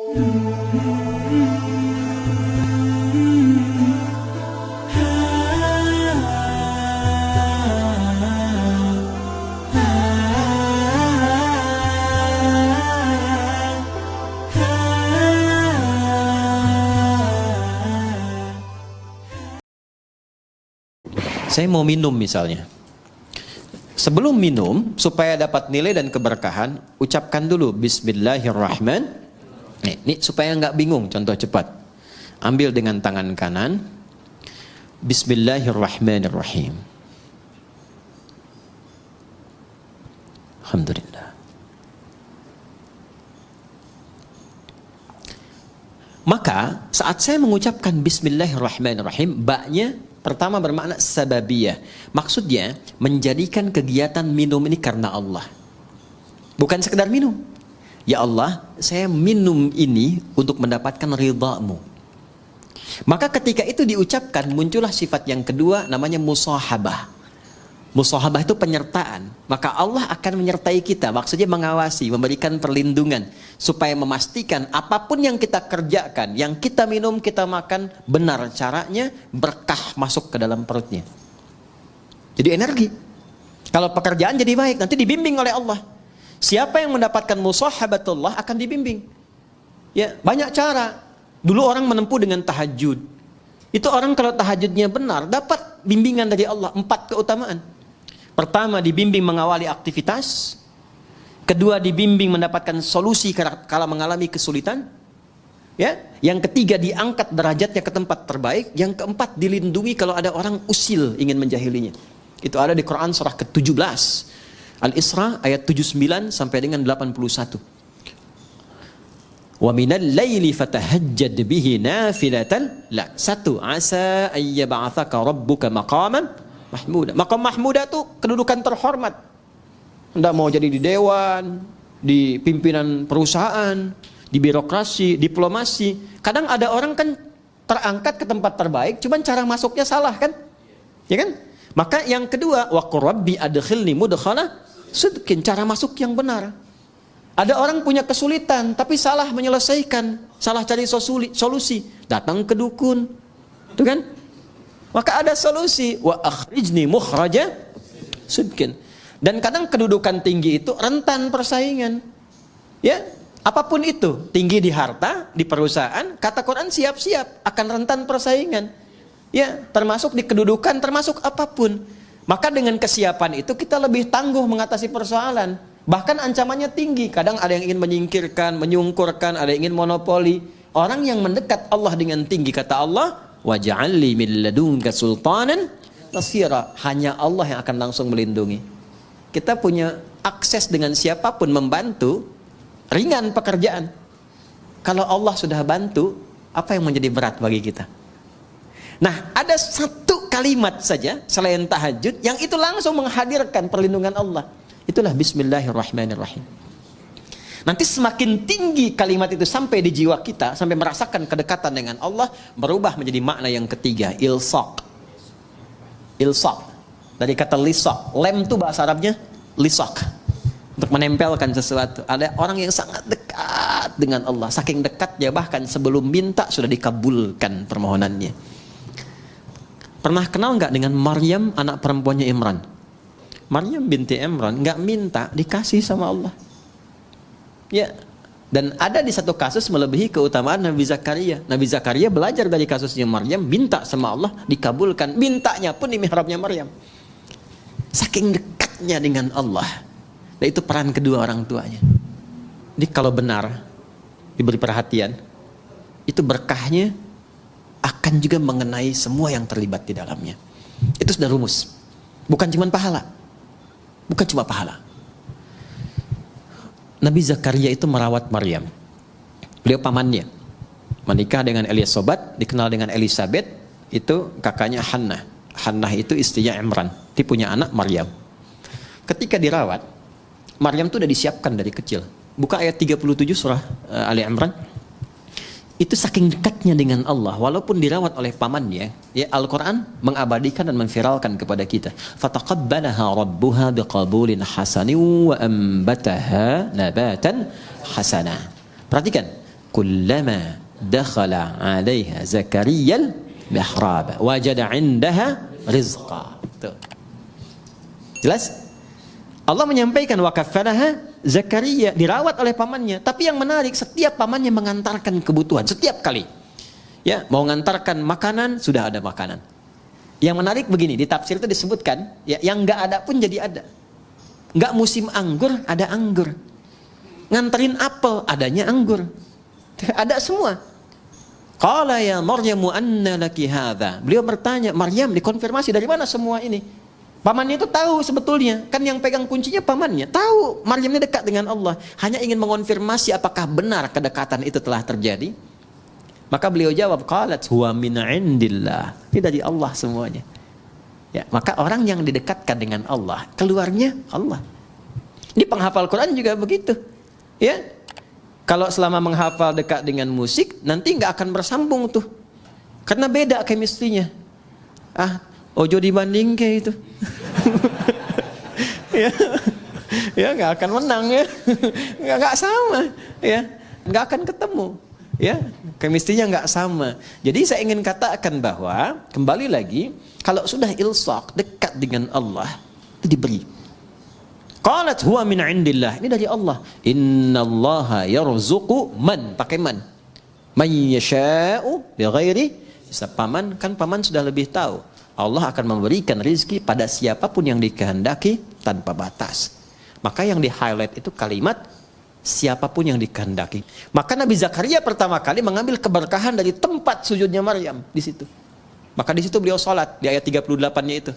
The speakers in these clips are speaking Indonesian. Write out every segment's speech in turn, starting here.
Saya mau minum misalnya. Sebelum minum, supaya dapat nilai dan keberkahan, ucapkan dulu Bismillahirrahmanirrahim. Ini supaya nggak bingung, contoh cepat. Ambil dengan tangan kanan. Bismillahirrahmanirrahim. Alhamdulillah. Maka saat saya mengucapkan Bismillahirrahmanirrahim, baknya pertama bermakna sababiyah. Maksudnya menjadikan kegiatan minum ini karena Allah. Bukan sekedar minum. Ya Allah, saya minum ini untuk mendapatkan ridha-Mu. Maka ketika itu diucapkan, muncullah sifat yang kedua, namanya musahabah. Musahabah itu penyertaan. Maka Allah akan menyertai kita. Maksudnya mengawasi, memberikan perlindungan. Supaya memastikan apapun yang kita kerjakan, yang kita minum, kita makan, benar caranya, berkah masuk ke dalam perutnya. Jadi energi. Kalau pekerjaan jadi baik, nanti dibimbing oleh Allah. Siapa yang mendapatkan musahabatullah akan dibimbing. Ya, banyak cara. Dulu orang menempuh dengan tahajud. Itu orang kalau tahajudnya benar, dapat bimbingan dari Allah. 4 keutamaan. Pertama, dibimbing mengawali aktivitas. Kedua, dibimbing mendapatkan solusi kala mengalami kesulitan. Ya, yang ketiga, diangkat derajatnya ke tempat terbaik. Yang keempat, dilindungi kalau ada orang usil ingin menjahilinya. Itu ada di Quran surah ke-17. Al-Isra ayat 79 sampai dengan 81. Wa minal laili fatahajjad bihi nafilatan lak. 1. Asa ayyab'atsaka rabbuka maqaman mahmuda. Maqam mahmuda itu kedudukan terhormat. Anda mau jadi di dewan, di pimpinan perusahaan, di birokrasi, diplomasi. Kadang ada orang kan terangkat ke tempat terbaik, cuman cara masuknya salah kan? Ya kan? Maka yang kedua, wa qur rabbi adkhilni mudkhala sidqin, cara masuk yang benar. Ada orang punya kesulitan tapi salah menyelesaikan, salah cari solusi, datang ke dukun. Itu kan? Maka ada solusi, wa akhrijni mukhraja sidqin. Dan kadang kedudukan tinggi itu rentan persaingan. Ya, apapun itu, tinggi di harta, di perusahaan, kata Quran siap-siap akan rentan persaingan. Ya, termasuk di kedudukan, termasuk apapun. Maka dengan kesiapan itu kita lebih tangguh mengatasi persoalan. Bahkan ancamannya tinggi. Kadang ada yang ingin menyingkirkan, menyungkurkan, ada yang ingin monopoli. Orang yang mendekat Allah dengan tinggi, kata Allah, waj'alli min ladunka sultanan nasira. Hanya Allah yang akan langsung melindungi. Kita punya akses dengan siapapun membantu, ringan pekerjaan. Kalau Allah sudah bantu, apa yang menjadi berat bagi kita? Nah, ada satu kalimat saja selain tahajud yang itu langsung menghadirkan perlindungan Allah. Itulah Bismillahirrahmanirrahim. Nanti semakin tinggi kalimat itu sampai di jiwa kita, sampai merasakan kedekatan dengan Allah, berubah menjadi makna yang ketiga, ilsaq. Ilsaq. Dari kata lisak, lem itu bahasa Arabnya lisak, untuk menempelkan sesuatu. Ada orang yang sangat dekat dengan Allah, saking dekatnya bahkan sebelum minta sudah dikabulkan permohonannya. Pernah kenal nggak dengan Maryam, anak perempuannya Imran? Maryam binti Imran nggak minta, dikasih sama Allah. Ya, dan ada di satu kasus melebihi keutamaan Nabi Zakaria. Nabi Zakaria belajar dari kasusnya Maryam, minta sama Allah, dikabulkan. Mintanya pun di mihrabnya Maryam. Saking dekatnya dengan Allah. Dan itu peran kedua orang tuanya. Jadi kalau benar diberi perhatian, itu berkahnya akan juga mengenai semua yang terlibat di dalamnya. Itu sudah rumus. Bukan cuma pahala. Bukan cuma pahala. Nabi Zakaria itu merawat Maryam. Beliau pamannya. Menikah dengan Elizabeth, dikenal dengan Elizabeth, itu kakaknya Hannah. Hannah itu istrinya Imran. Dia punya anak Maryam. Ketika dirawat, Maryam itu sudah disiapkan dari kecil. Buka ayat 37 surah Ali Imran. Itu saking dekatnya dengan Allah, walaupun dirawat oleh pamannya, ya, Al-Quran mengabadikan dan memviralkan kepada kita. Fataqabbalaha rabbuha biqabulin hasanin wa ambataha nabatan hasana. Perhatikan, kullama dakhala 'alaiha Zakariyal mihrab wajada 'indaha rizqa. Tuh. Jelas? Allah menyampaikan wa kaffalaha Zakaria, dirawat oleh pamannya. Tapi yang menarik, setiap pamannya mengantarkan kebutuhan setiap kali. Ya, mau ngantarkan makanan, sudah ada makanan. Yang menarik begini, di tafsir itu disebutkan, ya, yang nggak ada pun jadi ada. Nggak musim anggur, ada anggur. Nganterin apel, adanya anggur. Ada semua. Qala ya Maryamu anna laki hadza. Beliau bertanya, Maryam, dikonfirmasi dari mana semua ini? Pamannya itu tahu sebetulnya, kan yang pegang kuncinya pamannya. Tahu Maryam ini dekat dengan Allah, hanya ingin mengonfirmasi apakah benar kedekatan itu telah terjadi. Maka beliau jawab, qalat huwa min indillah. Ini dari Allah semuanya. Ya, maka orang yang didekatkan dengan Allah, keluarnya Allah. Ini penghafal Quran juga begitu. Ya. Kalau selama menghafal dekat dengan musik, nanti nggak akan bersambung tuh. Karena beda chemistry-nya. Ojo dibanding kayak itu. Ya nggak akan menang ya. Nggak sama ya. Nggak akan ketemu. Ya, chemistry-nya nggak sama. Jadi saya ingin katakan bahwa kembali lagi, kalau sudah ilsaq dekat dengan Allah itu diberi. Qalat huwa min indillah. Ini dari Allah. Innallaha yarzuqu man, pakai man. Man yasha'u bighairi hisab. Paman sudah lebih tahu. Allah akan memberikan rizki pada siapapun yang dikehendaki tanpa batas. Maka yang di-highlight itu kalimat siapapun yang dikehendaki. Maka Nabi Zakaria pertama kali mengambil keberkahan dari tempat sujudnya Maryam di situ. Maka di situ beliau salat di ayat 38-nya itu.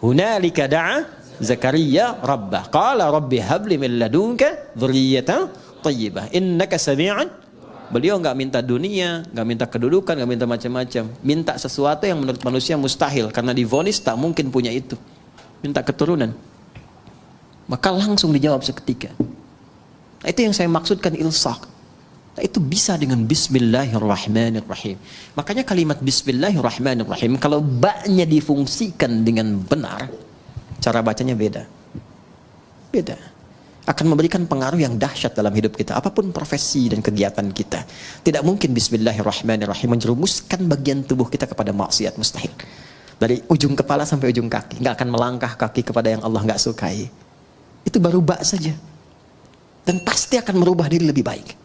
Hunalika da'a Zakaria rabbah qala rabbi habli min ladunka dzurriyyatan thayyibah innaka sami'un. Beliau nggak minta dunia, nggak minta kedudukan, nggak minta macam-macam. Minta sesuatu yang menurut manusia mustahil karena divonis tak mungkin punya itu. Minta keturunan. Maka langsung dijawab seketika. Nah, itu yang saya maksudkan ilsaq. Nah, itu bisa dengan Bismillahirrahmanirrahim. Makanya kalimat Bismillahirrahmanirrahim kalau ba-nya difungsikan dengan benar, cara bacanya beda. Beda. Akan memberikan pengaruh yang dahsyat dalam hidup kita, apapun profesi dan kegiatan kita. Tidak mungkin Bismillahirrahmanirrahim menjerumuskan bagian tubuh kita kepada maksiat, mustahil. Dari ujung kepala sampai ujung kaki, nggak akan melangkah kaki kepada yang Allah nggak sukai. Itu baru ba saja, dan pasti akan merubah diri lebih baik.